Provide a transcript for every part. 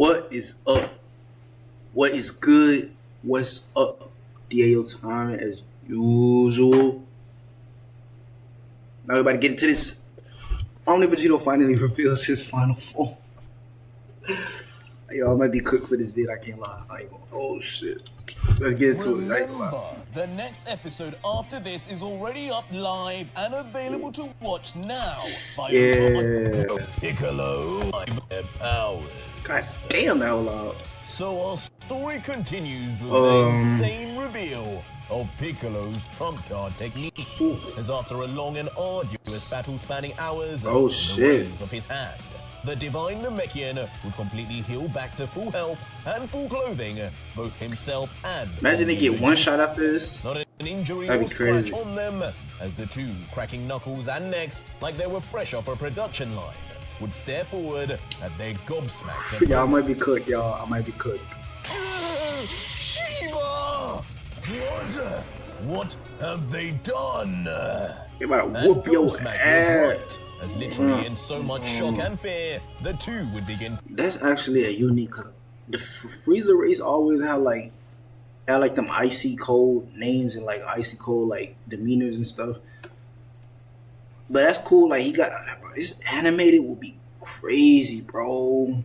What is up? What is good? What's up? DAO time as usual. Now everybody get into this. Only Vegito finally reveals his final form. Yo, I might be cooked for this vid, I can't lie. Oh shit. Let's get into it. Remember, the next episode after this is already up live and available to watch now by Piccolo powers. God damn, that was loud. So our story continues with the insane reveal of Piccolo's trump card technique. As after a long and arduous battle spanning hours the ways of his hand, the divine Namekian would completely heal back to full health and full clothing, both himself and... Imagine they get one shot after this. Not an injury or scratch on them, as the two, cracking knuckles and necks like they were fresh off a production line, would stare forward at their gobsmacked... Y'all might be cooked, y'all. I might be cooked. Shiva! What have they done? They about to whoop your ass. As literally in so much shock and fear, the two would begin. That's actually a unique. The Freezer race always had like them icy cold names and like icy cold like demeanors and stuff. But that's cool. Like he got this animated will be crazy, bro.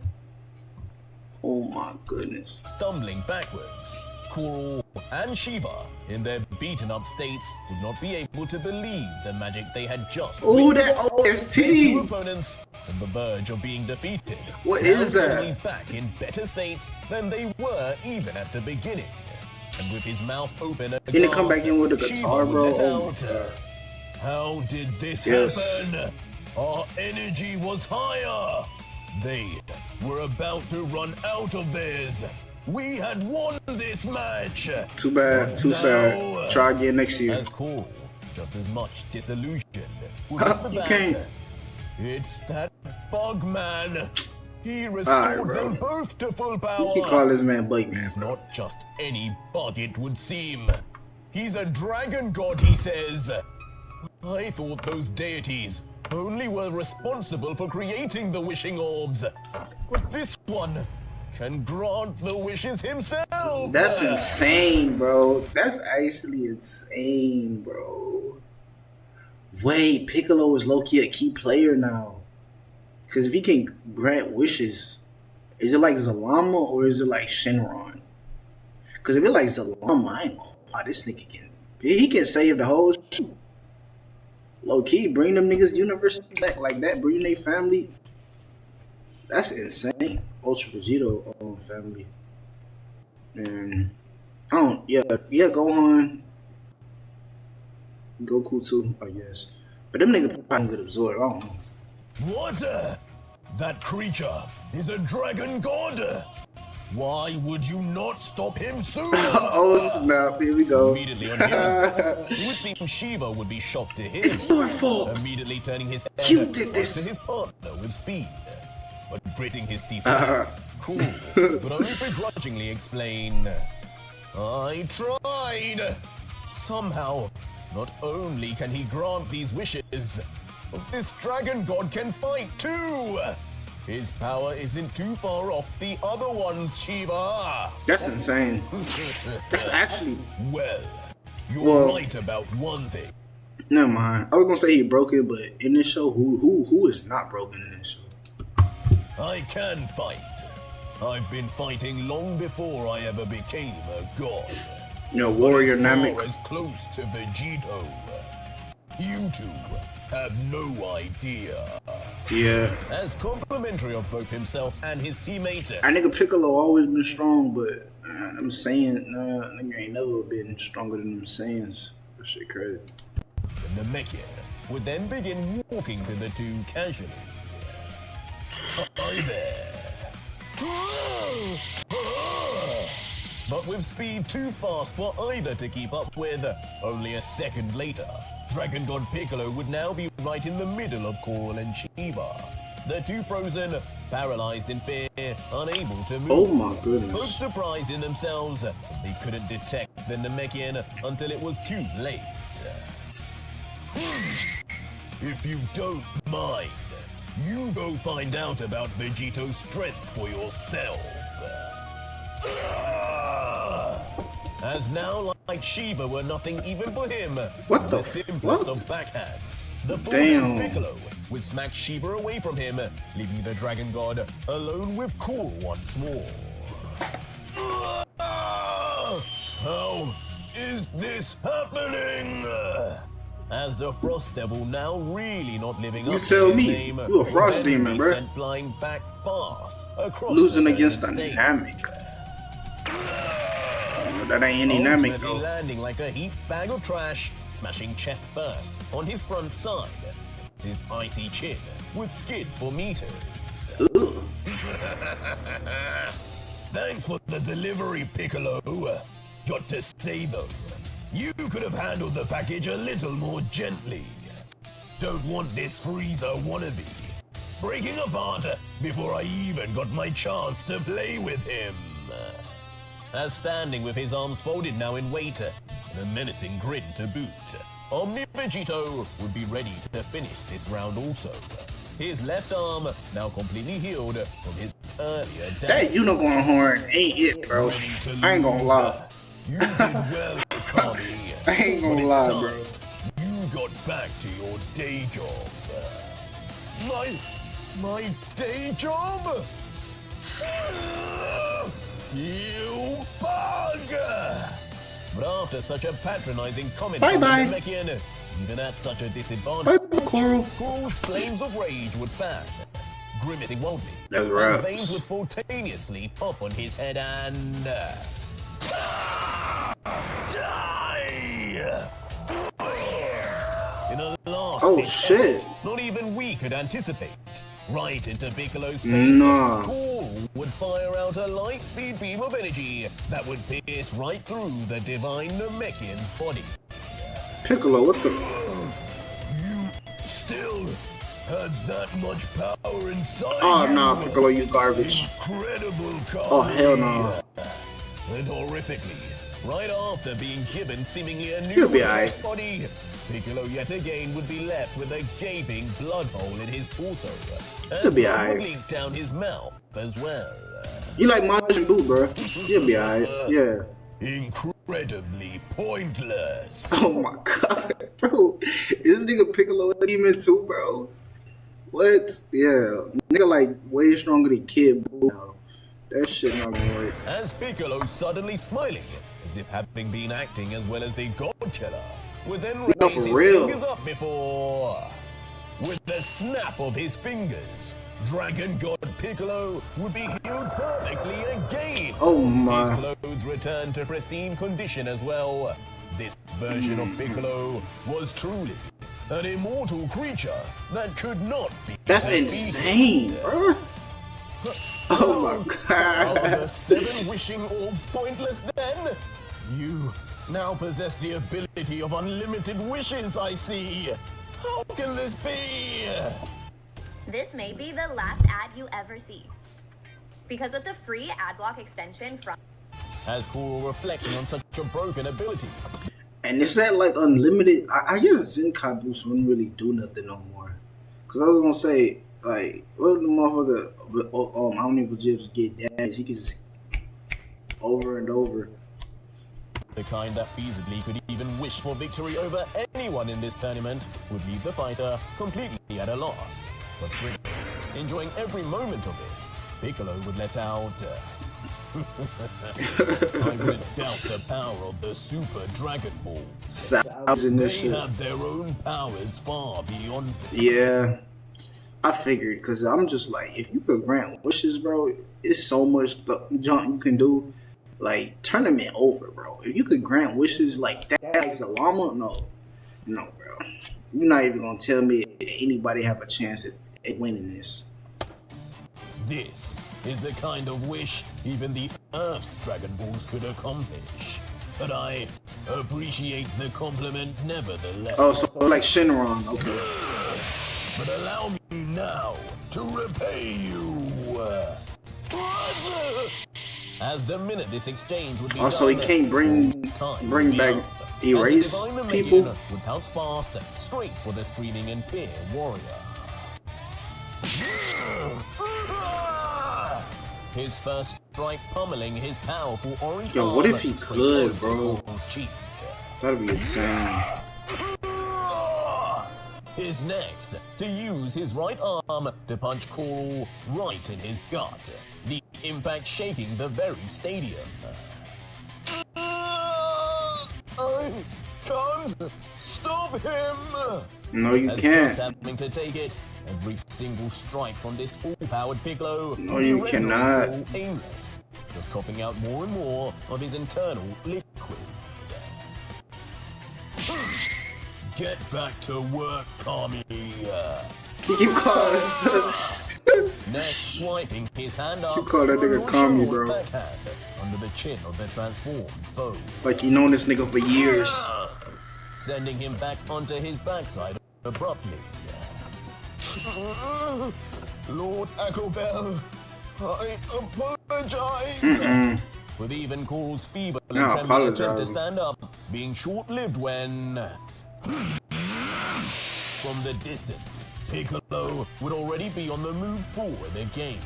Oh my goodness. Stumbling backwards, Kuro and Shiva, in their beaten up states, would not be able to believe the magic they had just witnessed. That OST! Their two opponents on the verge of being defeated. What is that? Suddenly back in better states than they were even at the beginning. And with his mouth open, didn't come back in with the guitar, bro. Oh, how did this happen? Our energy was higher. They were about to run out of theirs. We had won this match. Too bad, too sad. Try again next year. As cool, just as much disillusioned. You can't. It's that bug man. He restored them both to full power. You can call this man Bug Man. He's not just any bug, it would seem. He's a dragon god, he says. I thought those deities only were responsible for creating the wishing orbs. But this one can grant the wishes himself. That's insane, bro. That's actually insane, bro. Wait, Piccolo is low-key a key player now. Because if he can grant wishes, is it like Zalama or is it like Shenron? Because if it's like Zalama, I ain't gonna lie, this nigga can... He can save the whole shit. Low-key, bring them niggas universe back like that, bring their family... That's insane. Ultra Vegito family. And go on. Goku too, I guess. But them niggas probably could absorb. I don't know. What? That creature is a dragon god. Why would you not stop him sooner? Oh snap! Here we go. Immediately on hearing this, it would seem Shiva would be shocked to hear. It's your fault. Immediately turning his head you did this to his partner with speed. But gritting his teeth, cool, but only begrudgingly explain, I tried. Somehow, not only can he grant these wishes, but this dragon god can fight too. His power isn't too far off the other ones, Shiva. That's insane. That's actually... Well, you're right about one thing. Never mind. I was gonna say he broke it, but in this show, who is not broken in this show? I can fight. I've been fighting long before I ever became a god. Warrior Namek. As close to Vegito. You two have no idea. Yeah. As complimentary of both himself and his teammate. Our nigga Piccolo always been strong, but I'm saying, nigga ain't never been stronger than them Saiyans. That shit crazy. The Namekian would then begin walking to the two casually. Hi there. But with speed too fast for either to keep up with, only a second later, Dragon God Piccolo would now be right in the middle of Coral and Shiva. The two frozen, paralyzed in fear, unable to move. Oh my goodness. Both surprised in themselves, they couldn't detect the Namekian until it was too late. If you don't mind, You go find out about Vegito's strength for yourself. As now, like Shiva were nothing even for him. What the simplest fuck? of backhands. The Damn. Piccolo would smack Shiva away from him, leaving the Dragon God alone with Cool once more. How is this happening? As the Frost Devil, now really not living up to his name, you a Frost demon, bro. Sent flying back fast across Losing the against a state. Namek. That ain't any Namek Ultimately though. landing like a heaped bag of trash, smashing chest first on his front side. His icy chin would skid for meters. Ugh. Thanks for the delivery, Piccolo. Got to say though, you could have handled the package a little more gently. Don't want this Freezer wannabe breaking apart before I even got my chance to play with him. As standing with his arms folded now in weight and a menacing grin to boot, OMNI Vegito would be ready to finish this round also. His left arm now completely healed from his earlier That damage. unicorn horn ain't it, bro. I ain't gonna lie. You did well, Kami. I ain't gonna But it's lie, time bro. you got back to your day job. My day job? You bug! But after such a patronizing comment from the Bye-bye. Namekian, even at such a disadvantage, Bye, Coral. Coral's flames of rage would fan, grimacing wildly. That's His raps. veins would spontaneously pop on his head and die! In a last Oh, ditch shit. effort not even we could anticipate. Right into Piccolo's face, Nah. Coral would fire out a light-speed beam of energy that would pierce right through the divine Namekian's body. Piccolo, what the? You still had that much power inside Oh, you. nah, Piccolo, you garbage. Incredible, Oh, hell no. And horrifically, right after being given seemingly a He'll new be aight. fresh body, Piccolo yet again would be left with a gaping blood hole in his torso. He'll be blood would aight. leak down his mouth as well. You like Majin Buu, bro? You'll be alright. Yeah. Incredibly pointless. Oh my god, bro. This nigga Piccolo a demon too, bro. What? Yeah. Nigga like way stronger than Kid Buu now. That shit not gonna work. As Piccolo suddenly smiling, as if having been acting as well as the God Killer, would then raise No, his for real. fingers up before, with the snap of his fingers, Dragon God Piccolo would be healed perfectly again. Oh my. His clothes returned to pristine condition as well. This version of Piccolo was truly an immortal creature that could not be That's defeated. insane, bro. Oh my Are the god. 7 wishing orbs pointless then? You now possess the ability of unlimited wishes, I see. How can this be? This may be the last ad you ever see. Because with the free ad block extension from As Coral reflecting on such a broken ability. And is that like unlimited? I guess Zenkai Boost wouldn't really do nothing no more. Cause I was gonna say, like, what if the motherfucker, how many Vegito's get damaged? He can just over and over. The kind that feasibly could even wish for victory over anyone in this tournament would leave the fighter completely at a loss. But brilliant. Enjoying every moment of this, Piccolo would let out... I would doubt the power of the Super Dragon Balls. Sounds in this They shit. have their own powers far beyond this. Yeah, I figured, cause I'm just like, if you could grant wishes, bro, it's so much junk you can do. Like tournament over, bro. If you could grant wishes like that, like the llama, no, bro. You're not even gonna tell me anybody have a chance at winning this. This is the kind of wish even the Earth's Dragon Balls could accomplish. But I appreciate the compliment nevertheless. Oh, so like Shenron, okay. But allow me now to repay you. As the minute this exchange would be Also, he done, can't bring time bring would be back up, erase and the divine people. Namekian would pounce fast straight for the screaming and fear warrior. His first strike pummeling his powerful orange Yo, what arm if he straight could, onto bro? Cole's cheek. That'd be insane. Is next to use his right arm to punch Coral right in his gut, the impact shaking the very stadium. I can't stop him! No, you As can't. just having to take it, every single strike from this full-powered Piccolo No, will be you rendering cannot. Coral aimless, just coughing out more and more of his internal liquids. Get back to work, Kami. You keep calling. Next, swiping his hand up You call that for a nigga Kami, short bro. backhand under the chin of the transformed foe, Like you known this nigga for years. sending him back onto his backside abruptly. Lord Akobel, I apologize. With even Cole's feeble and No, trembling attempt to apologize. stand up being short-lived when, from the distance, Piccolo would already be on the move forward again.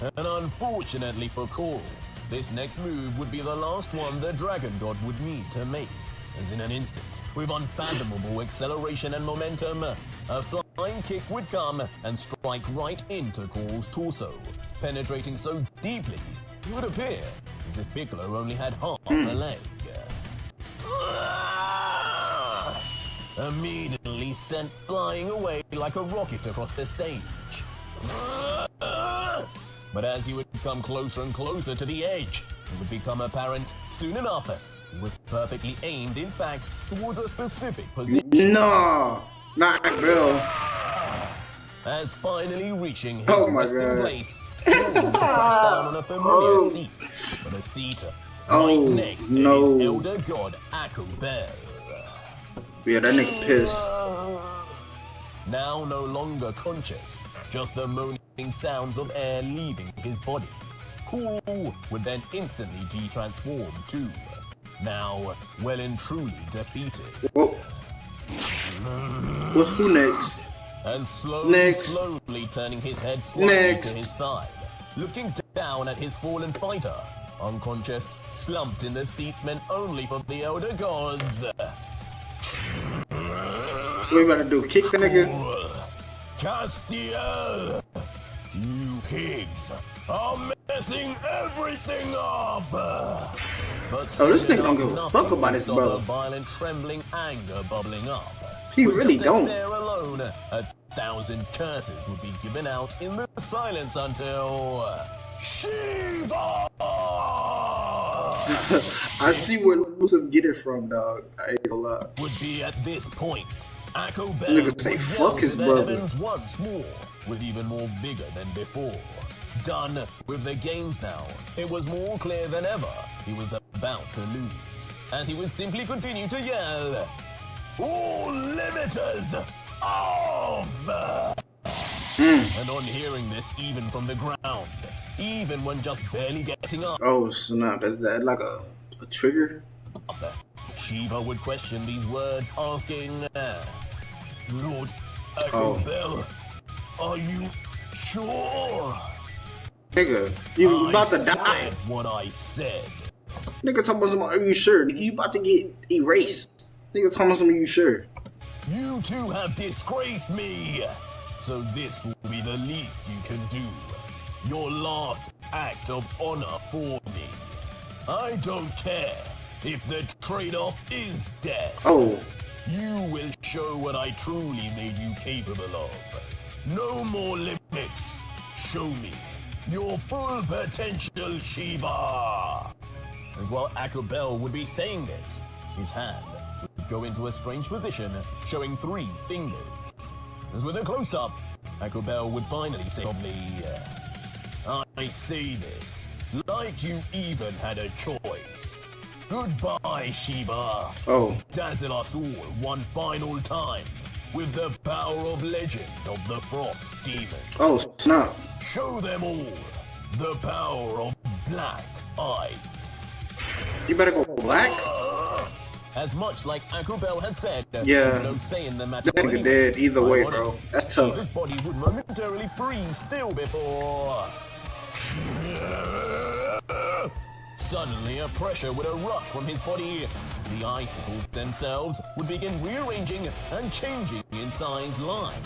And unfortunately for Coral, this next move would be the last one the Dragon God would need to make. As in an instant, with unfathomable acceleration and momentum, a flying kick would come and strike right into Coral's torso, penetrating so deeply, it would appear as if Piccolo only had half a leg. Immediately sent flying away like a rocket across the stage. But as he would come closer and closer to the edge, it would become apparent soon enough he was perfectly aimed, in fact, towards a specific position. No, not bro. As finally reaching his Oh my resting God. place, he would crash down on a familiar seat, but a seat right next to no. his elder god, Akobel. Yeah, that nigga pissed. Now no longer conscious, just the moaning sounds of air leaving his body. Cool would then instantly de-transform too. Now, well and truly defeated. Whoa. What's who next? And slowly Next. turning his head slightly Next. to his side, looking down at his fallen fighter, unconscious, slumped in the seats meant only for the elder gods. What you about to do? Kick the nigga? Castiel! You pigs are messing everything up! But Oh, this soon nigga don't enough, give a fuck nothing about can his stop brother. the violent trembling anger bubbling up. He With really just don't. a stare alone, 1,000 curses would be given out in the silence until Shiva! I see where Lucifer get it from, dog. I ain't gonna lie. Would be at this point. Akobel Nigga say would fuck yell his to the brother. heavens once more, with even more vigor than before. Done with the games now, it was more clear than ever he was about to lose, as he would simply continue to yell, "All limiters off!" And on hearing this even from the ground, even when just barely getting up, Oh snap! Is that like a trigger? Shiva would question these words, asking, Lord Oh. Akobel, are you sure? Nigga, you about to I die. said what I said. Nigga talking about some, are you sure? Nigga, you about to get erased. Nigga talking about some, are you sure? You two have disgraced me. So this will be the least you can do. Your last act of honor for me. I don't care if the trade-off is death. Oh, You will show what I truly made you capable of. No more limits. Show me your full potential, Shiva. As while Akobel would be saying this, his hand would go into a strange position, showing 3 fingers. As with a close-up, Akobel would finally say, I say this like you even had a choice. Goodbye, Shiva. oh, Dazzle us all one final time with the power of legend of the Frost Demon. oh snap! Show them all the power of Black Ice. You better go black. as much like Akubel had said, Yeah. no say in the matter. That nigga dead either way, bro. That's tough. Shiva's body would momentarily freeze still before... Suddenly, a pressure would erupt from his body. The icicles themselves would begin rearranging and changing in size live.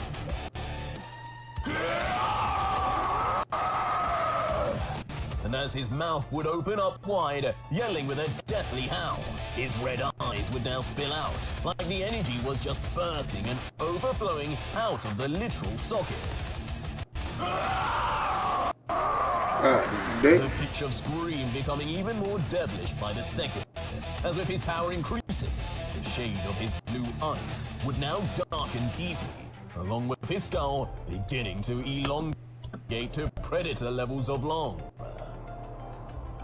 And as his mouth would open up wide, yelling with a deathly howl, his red eyes would now spill out, like the energy was just bursting and overflowing out of the literal sockets. The pitch of scream becoming even more devilish by the second, as with his power increasing, the shade of his blue ice would now darken deeply, along with his skull beginning to elongate to predator levels of long.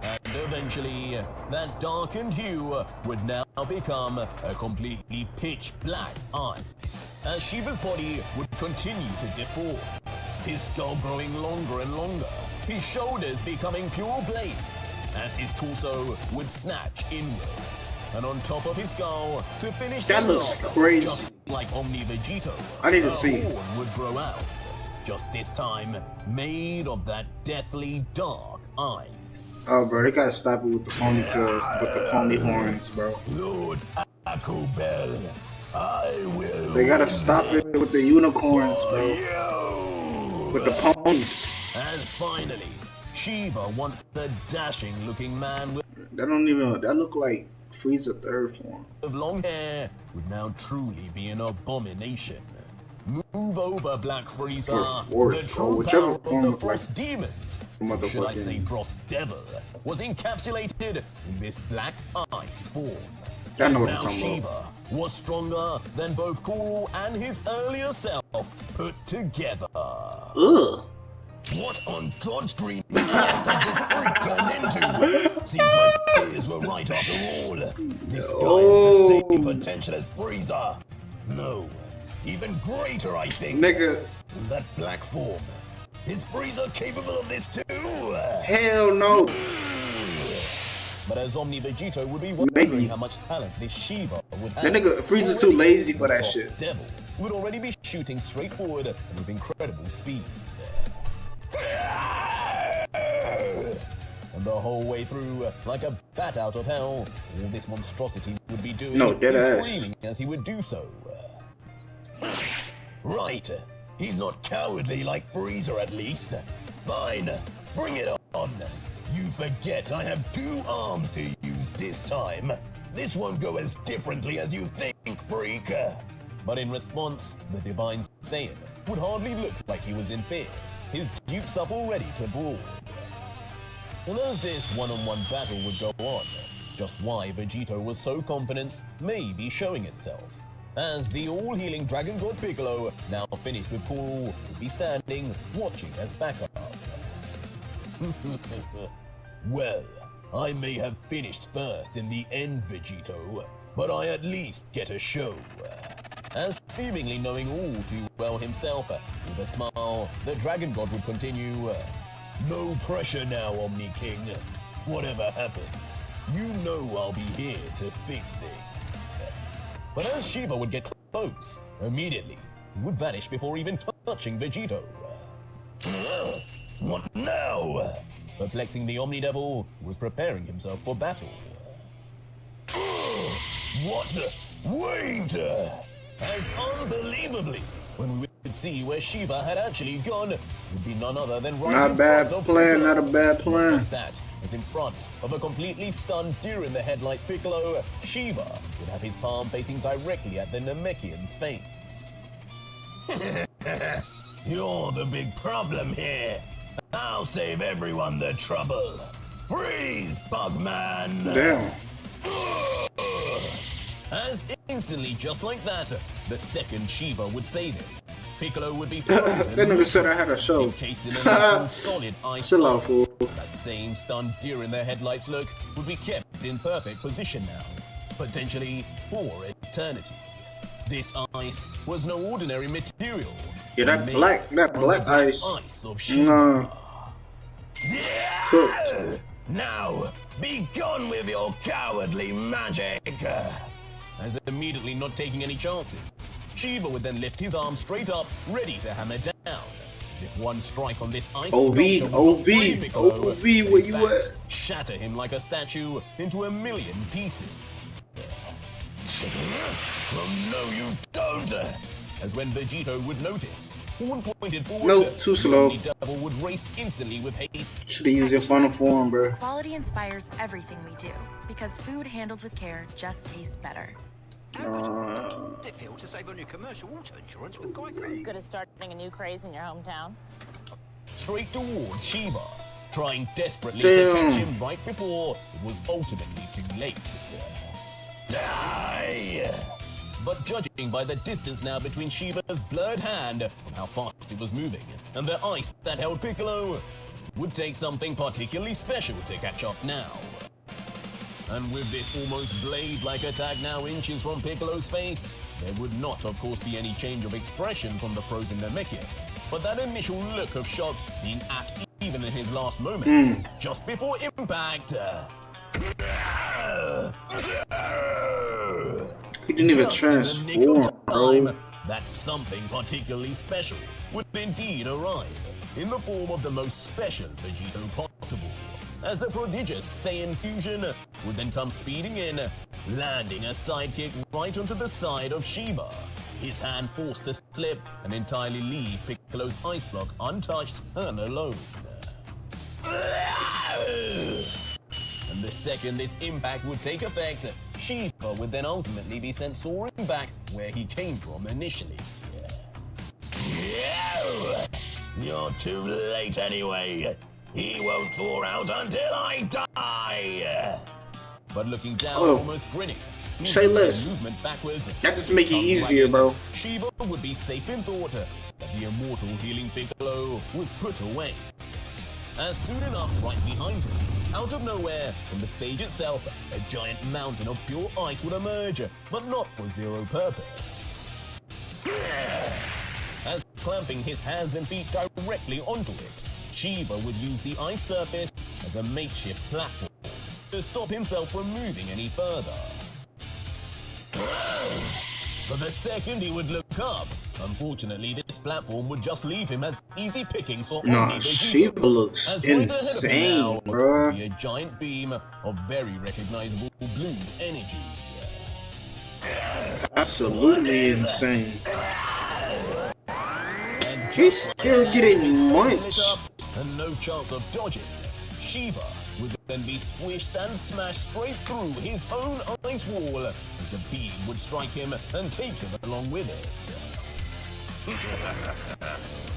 And eventually, that darkened hue would now become a completely pitch black ice, as Shiva's body would continue to deform, his skull growing longer and longer, his shoulders becoming pure blades, as his torso would snatch inwards. And on top of his skull, to finish that looks off, crazy. just like OMNI Vegito, I need to see. a horn would grow out, just this time made of that deathly dark ice. Oh, bro, they gotta stop it with the ponytail, with the pony horns, bro. Lord Akubel, I will. They gotta stop it with the unicorns, bro. With the ponies. As finally, Shiva, once the dashing-looking man with That look like Frieza third form. long hair, would now truly be an abomination. Move over, Black Frieza. Or The true whichever power form of the look like Frost Demons, motherfucking- should I say Frost Devil, was encapsulated in this black ice form. I know As what I'm now talking Shiva about. was stronger than both Kuru and his earlier self put together. Ugh. What on God's green earth has this freak turned into? Seems my fears were right after all. This guy has the same potential as Frieza. No, even greater, I think. Nigga, In that black form. Is Frieza capable of this too? hell no. But as OMNI Vegito would be wondering Maybe. how much talent this Shiva would have. That nigga Frieza's too lazy for that Frost shit. Devil would already be shooting straight forward and with incredible speed. And the whole way through, like a bat out of hell, all this monstrosity would be doing No, dead is ass. screaming as he would do so. Right, he's not cowardly like Frieza at least. Fine, bring it on. You forget I have 2 arms to use this time. This won't go as differently as you think, freak. But in response, the Divine Saiyan would hardly look like he was in fear, his dupes up already to brawl. And as this one-on-one battle would go on, just why Vegito was so confident may be showing itself, as the all-healing Dragon God Piccolo, now finished with Kuru, would be standing, watching as backup. Well, I may have finished first in the end, Vegito, but I at least get a show. As seemingly knowing all too well himself, with a smile, the Dragon God would continue, no pressure now, OMNI King. Whatever happens, you know I'll be here to fix things. But as Shiva would get close, immediately, he would vanish before even touching Vegito. What now? Perplexing the Omni Devil was preparing himself for battle. What? Wait! As unbelievably, when we would see where Shiva had actually gone, it would be none other than right Not in bad front of plan, Piccolo. not a bad plan. Just that, as in front of a completely stunned deer-in-the-headlights Piccolo, Shiva would have his palm facing directly at the Namekian's face. You're the big problem here. I'll save everyone the trouble. Freeze, Bugman! Damn. As instantly, just like that, the second Shiva would say this, Piccolo would be frozen. That nigga said I had a show. Encased in a natural solid ice. Chill out, fool. That same stunned deer in their headlights look would be kept in perfect position now, potentially for eternity. This ice was no ordinary material. Yeah, that Made black from the black ice. of Shiva. Cooked. Now, be gone with your cowardly magic. as immediately not taking any chances. Shiva would then lift his arm straight up, ready to hammer down. As if one strike on this ice OV, sculpture would OV, Piccolo, OV, where in you fact, at? shatter him like a statue into a million pieces. Well, no, you don't. As when Vegito would notice, horn pointed forward, Nope, too slow. The devil would race instantly with haste. Should have used your final form, bro. Quality inspires everything we do, because food handled with care just tastes better. Did it feel to save on your commercial auto insurance with Geico? As good as starting a new craze in your hometown. Straight towards Shiva, trying desperately Damn. to catch him right before it was ultimately too late. Die! But judging by the distance now between Shiva's blurred hand and how fast it was moving, and the ice that held Piccolo, it would take something particularly special to catch up now. And with this almost blade-like attack now inches from Piccolo's face, there would not, of course, be any change of expression from the frozen Namekian. But that initial look of shock being at even in his last moments, just before impact. He didn't even Just in the nick transform, of time, bro. that something particularly special would indeed arrive in the form of the most special Vegito possible, as the prodigious Saiyan fusion would then come speeding in, landing a sidekick right onto the side of Shiva, his hand forced to slip and entirely leave Piccolo's ice block untouched and alone. And the second this impact would take effect, Shiva would then ultimately be sent soaring back where he came from initially. You're too late anyway. He won't thaw out until I die. But looking down, almost grinning, Say less. movement backwards. That just make it easier, bro. Shiva would be safe in thought that the immortal healing Piccolo was put away. As soon enough, right behind him, out of nowhere, from the stage itself, a giant mountain of pure ice would emerge, but not for zero purpose. As clamping his hands and feet directly onto it, Shiva would use the ice surface as a makeshift platform to stop himself from moving any further. But the second he would look up, unfortunately this platform would just leave him as easy pickings for Nah, OMNI Vegito. Shiva looks As right ahead of him insane, now bruh. would be a giant beam of very recognizable blue energy. Absolutely insane. And He's just still like getting his face lit munched. up and no chance of dodging, Shiva would then be squished and smashed straight through his own ice wall as the beam would strike him and take him along with it.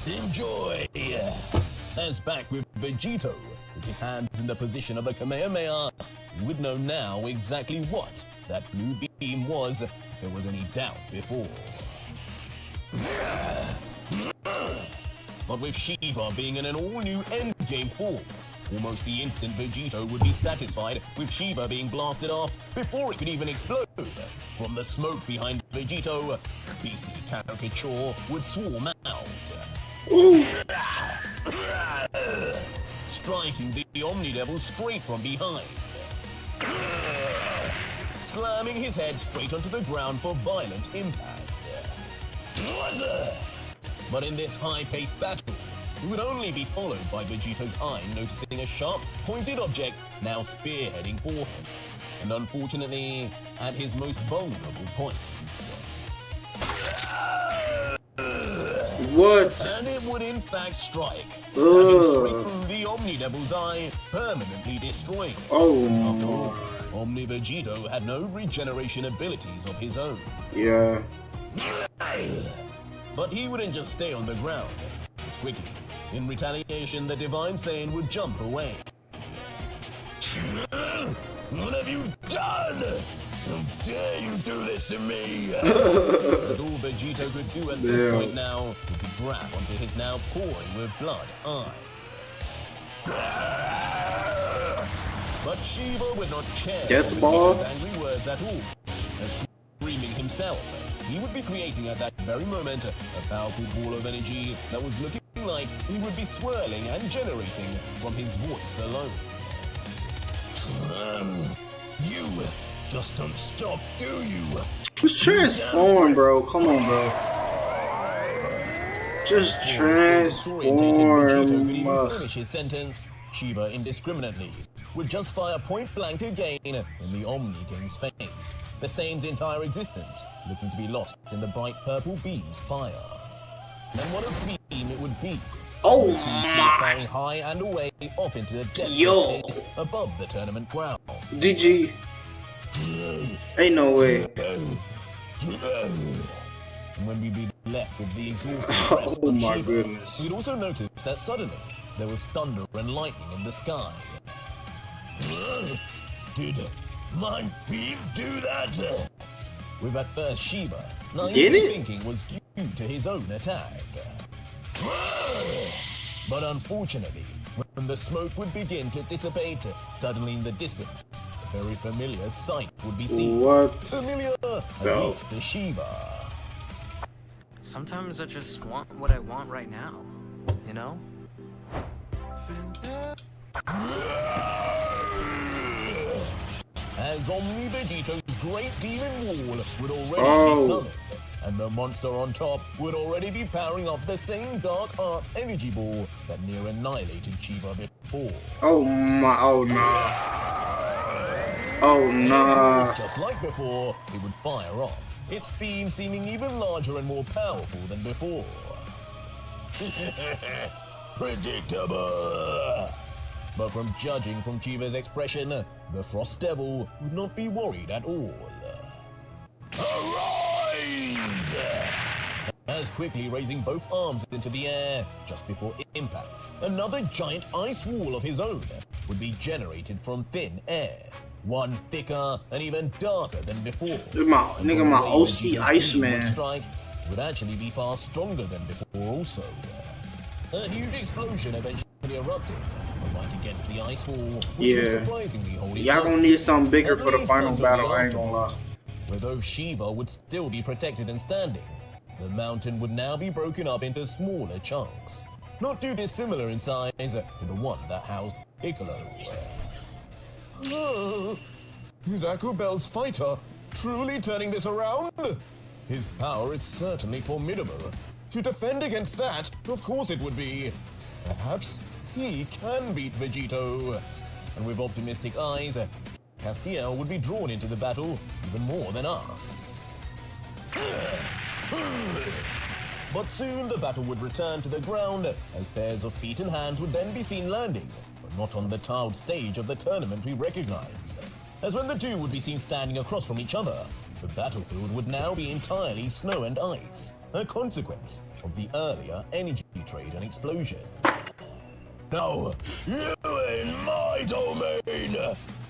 Enjoy! As back with Vegito, with his hands in the position of a Kamehameha, you would know now exactly what that blue beam was, if there was any doubt before. But with Shiva being in an all-new endgame form, almost the instant Vegito would be satisfied with Shiva being blasted off before it could even explode. From the smoke behind Vegito, a beastly caricature would swarm out. Striking the OMNI Devil straight from behind. Slamming his head straight onto the ground for violent impact. But in this high-paced battle, it would only be followed by Vegito's eye noticing a sharp, pointed object now spearheading for him, and unfortunately, at his most vulnerable point. What? And it would in fact strike, stabbing straight through the OMNI Devil's eye, permanently destroying it. Oh, After all, OMNI Vegito had no regeneration abilities of his own. yeah. But he wouldn't just stay on the ground. As quickly, in retaliation, the Divine Saiyan would jump away. What have you done? How dare you do this to me? As all Vegito could do at this point now would be grab onto his now pouring with blood eye. But Shiva would not care Death for ball? Vegito's angry words at all. As screaming himself, he would be creating at that very moment a powerful ball of energy that was looking like he would be swirling and generating from his voice alone. You just don't stop, do you? Just transform, bro. Come on, bro. Just Vegito could even transform. finish his sentence, Shiva indiscriminately would just fire point blank again in the Omni King's face, the Saiyan's entire existence looking to be lost in the bright purple beam's fire. And what a beam it would be. Oh We'll soon see it firing high and away off into the depths of space above the tournament ground. DG. Ain't no way. And when we'd be left with the exhausted rest Oh of my Shiva, goodness. we'd also notice that suddenly there was thunder and lightning in the sky. Did my beam do that? With at first Shiva, naively thinking was due to his own attack. But unfortunately, when the smoke would begin to dissipate, suddenly in the distance, a very familiar sight would be seen. What? Familiar, at least to Shiva. Sometimes I just want what I want right now, you know? As Omni Vegito's great demon wall would already be summoned, and the monster on top would already be powering up the same dark arts energy ball that near annihilated Shiva before. Oh my, oh nah. Oh nah. Just like before, it would fire off, its beam seeming even larger and more powerful than before. Predictable! But from judging from Shiva's expression, the Frost Devil would not be worried at all. Arise! As quickly raising both arms into the air, just before impact, another giant ice wall of his own would be generated from thin air. One thicker and even darker than before. Nigga, my OC Iceman. Strike would actually be far stronger than before also. A huge explosion eventually erupted, right against the ice wall, which was surprisingly holding. Y'all gonna need something bigger for the final battle, I ain't gonna lie. Where though Shiva would still be protected and standing, the mountain would now be broken up into smaller chunks, not too dissimilar in size to the one that housed Piccolo. Is Akubel's fighter truly turning this around? His power is certainly formidable. To defend against that, of course it would be. Perhaps he can beat Vegito. And with optimistic eyes, Castiel would be drawn into the battle even more than us. But soon the battle would return to the ground, as pairs of feet and hands would then be seen landing, but not on the tiled stage of the tournament we recognized. As when the two would be seen standing across from each other, the battlefield would now be entirely snow and ice, a consequence of the earlier energy trade and explosion. Now, you in my domain!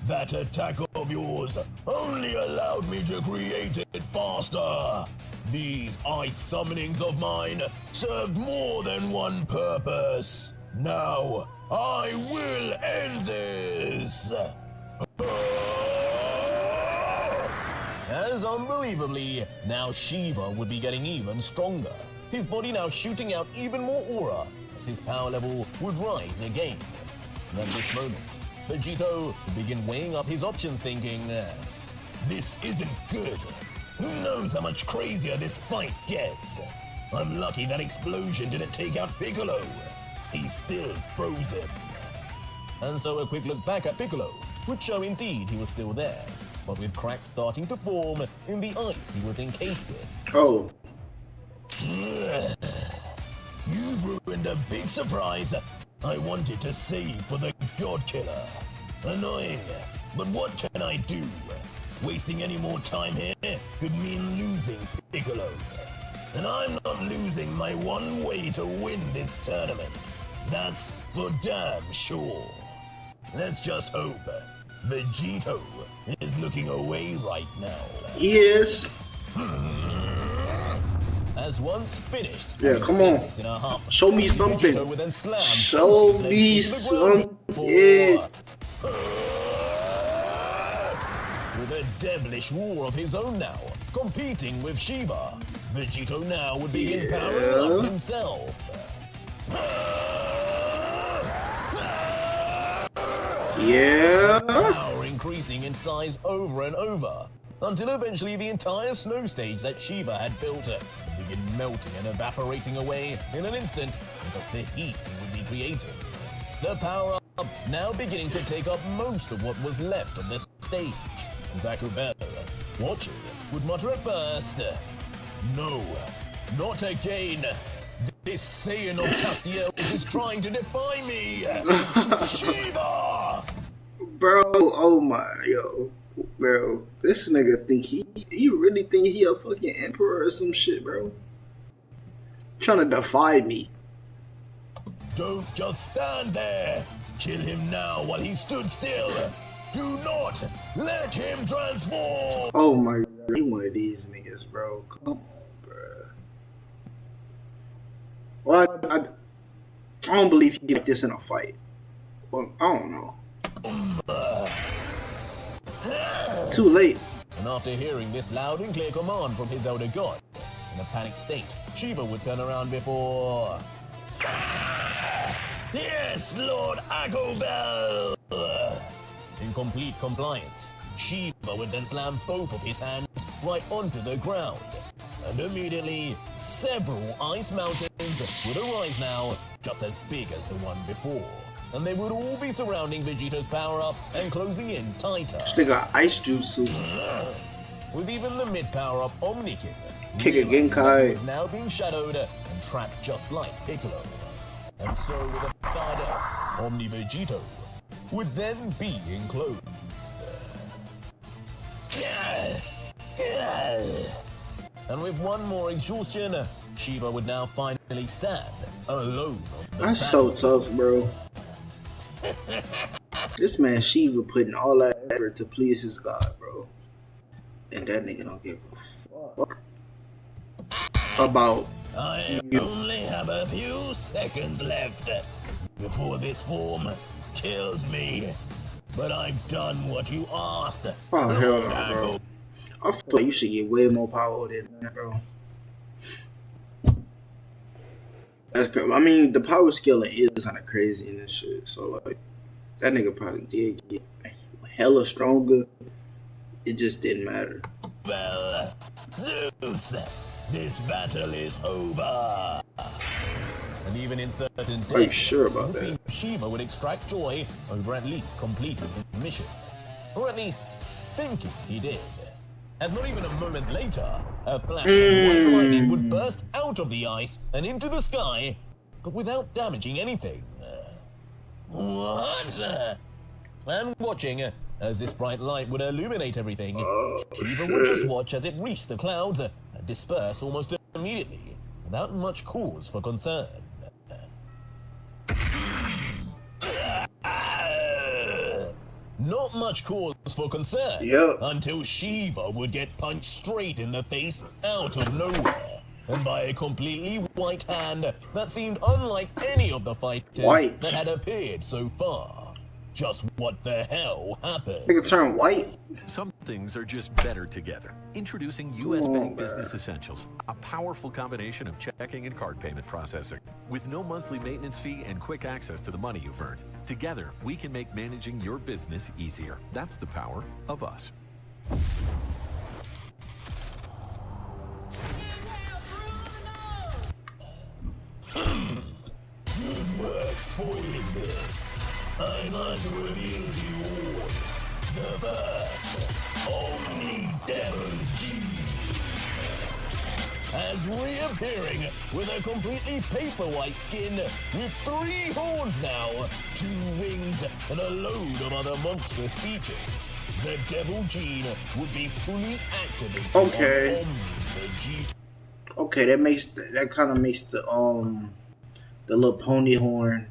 That attack of yours only allowed me to create it faster. These ice summonings of mine served more than one purpose. Now, I will end this! As unbelievably, now Shiva would be getting even stronger, his body now shooting out even more aura as his power level would rise again. And at this moment, Vegito would begin weighing up his options thinking, this isn't good. Who knows how much crazier this fight gets? I'm lucky that explosion didn't take out Piccolo. He's still frozen. And so a quick look back at Piccolo would show indeed he was still there, but with cracks starting to form in the ice he was encased in. Oh. You've ruined a big surprise I wanted to save for the God Killer. Annoying, but what can I do? Wasting any more time here could mean losing Piccolo. And I'm not losing my one way to win this tournament. That's for damn sure. Let's just hope Vegito is looking away right now. Yes. As once finished, Yeah, come on. in a hump, Show me something. Vegito would then slam Show both his legs me into the ground something. With a devilish war of his own now, competing with Shiva, Vegito now would begin powering up himself. Yeah. Powering increasing in size over and over, until eventually the entire snow stage that Shiva had built would begin melting and evaporating away in an instant because the heat he would be creating. The power-up now beginning to take up most of what was left of the stage. Zacubel, watching, would mutter at first, "No, not again. This Saiyan of Castiel is trying to defy me! Shiva!" Bro, oh my, yo. Bro, this nigga think he really think he a fucking emperor or some shit, bro. Trying to defy me. Don't just stand there. Kill him now while he stood still. Do not let him transform. Oh my god, he one of these niggas, bro. Come on, bro. Well, I don't believe he get this in a fight. Well, I don't know. Too late. And after hearing this loud and clear command from his elder god, in a panicked state, Shiva would turn around before... Yes, Lord Agobel! In complete compliance, Shiva would then slam both of his hands right onto the ground. And immediately, several ice mountains would arise now, just as big as the one before. And they would all be surrounding Vegito's power-up and closing in tighter. This nigga ice juice. With even the mid-power-up OMNI King, Kick a realizing that he Genkai. was now being shadowed and trapped just like Piccolo. And so with a fired up, OMNI Vegito would then be enclosed. And with one more exhaustion, Shiva would now finally stand alone on the That's so battlefield. tough, bro. This man Shiva putting all that effort to please his god, bro. And that nigga don't give a fuck about I only have a few seconds left before this form kills me. But I've done what you asked. Oh, hell no, bro. I feel like you should get way more power than that, bro. I mean, the power scaling is kind of crazy in this shit. So, like, that nigga probably did get hella stronger. It just didn't matter. Well, Zeus, this battle is over. And even in certain days, Are you sure about it that? seemed Shiva would extract joy over at least completing his mission. Or at least, thinking he did. And not even a moment later, a flash of white lightning would burst out of the ice and into the sky, but without damaging anything. What? And watching as this bright light would illuminate everything, Shiva would just watch as it reached the clouds and disperse almost immediately, without much cause for concern. Not much cause for concern until Shiva would get punched straight in the face out of nowhere, and by a completely white hand that seemed unlike any of the fighters that had appeared so far. Just what the hell happened? They could turn white. Some things are just better together. Introducing US Bank Business Essentials, a powerful combination of checking and card payment processing. With no monthly maintenance fee and quick access to the money you've earned. Together, we can make managing your business easier. That's the power of us. You were spoiling this. I must reveal to you all the first Omni Devil G. As reappearing with a completely paper white skin with 3 horns now, 2 wings, and a load of other monstrous features, the Devil Gene would be fully activated on Vegito. Okay, that kind of makes the little pony horn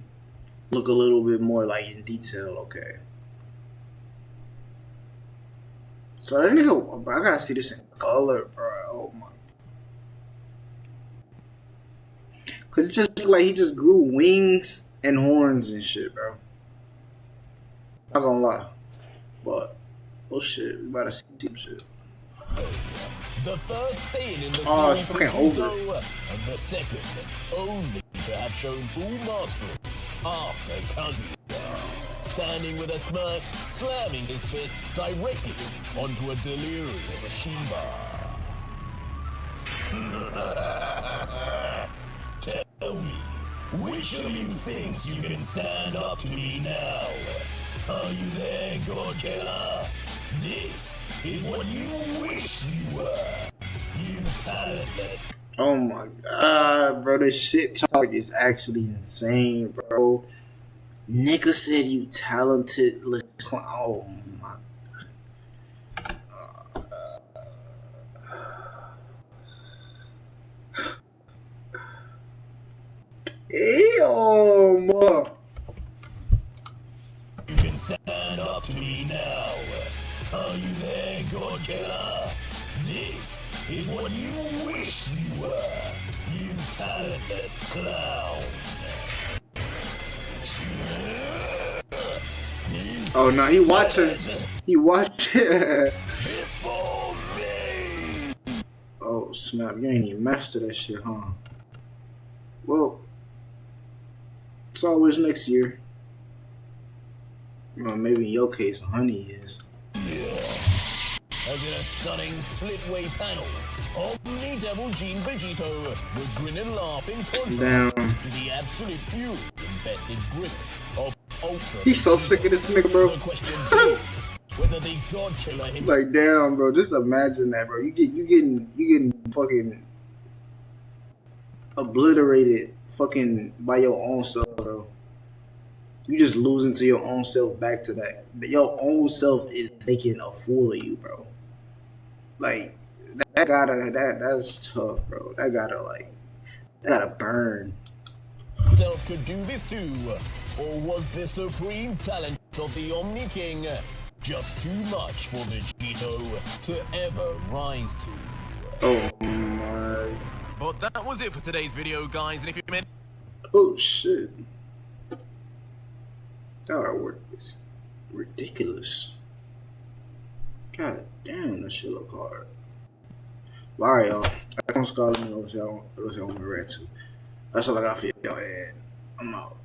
look a little bit more like in detail. Okay. So that nigga, bro, I gotta see this in color, bro. Oh my. Cause it just look like he just grew wings and horns and shit, bro. Not gonna lie. But, oh shit, we about to see some shit. The first Saiyan in the it's series fucking to do over. so, and the second only to have shown full mastery after Kazuya. standing with a smirk, slamming his fist directly onto a delirious Shiba. Tell me, which of you thinks you can stand up to me now? Are you there, God Killer? This is what you wish you were. You talentless. Oh my god, bro, this shit talk is actually insane, bro. Nigga said you talented. Oh my. Ew, man. You can stand up to me now. Are you there, God Killer? This is what you wish you were. You talentless clown. Oh no, he watching. He watching. For me. Oh snap, you ain't even master that shit, huh? Well, it's always next year. Well, maybe in your case, Honey is. As in a stunning split-way panel, Omni Devil Gene Vegito will grin and laugh in contrast to the absolute fury-infested grimace of Ultra. He's so sick of this nigga, bro. The question is whether the God Killer himself. Like, damn, bro. Just imagine that, bro. You getting fucking obliterated, fucking by your own self, bro. You just losing to your own self back to that. Your own self is making a fool of you, bro. Like that's tough, bro. That gotta burn. Self could do this too, or was the supreme talent of the Omni King just too much for Vegito to ever rise to? Oh my. But that was it for today's video, guys. And if you meant Oh shit. That artwork is ridiculous. God damn, that shit look hard. Well, alright, y'all. I don't scar me. Those y'all want to react to. That's all I got for y'all, and I'm out.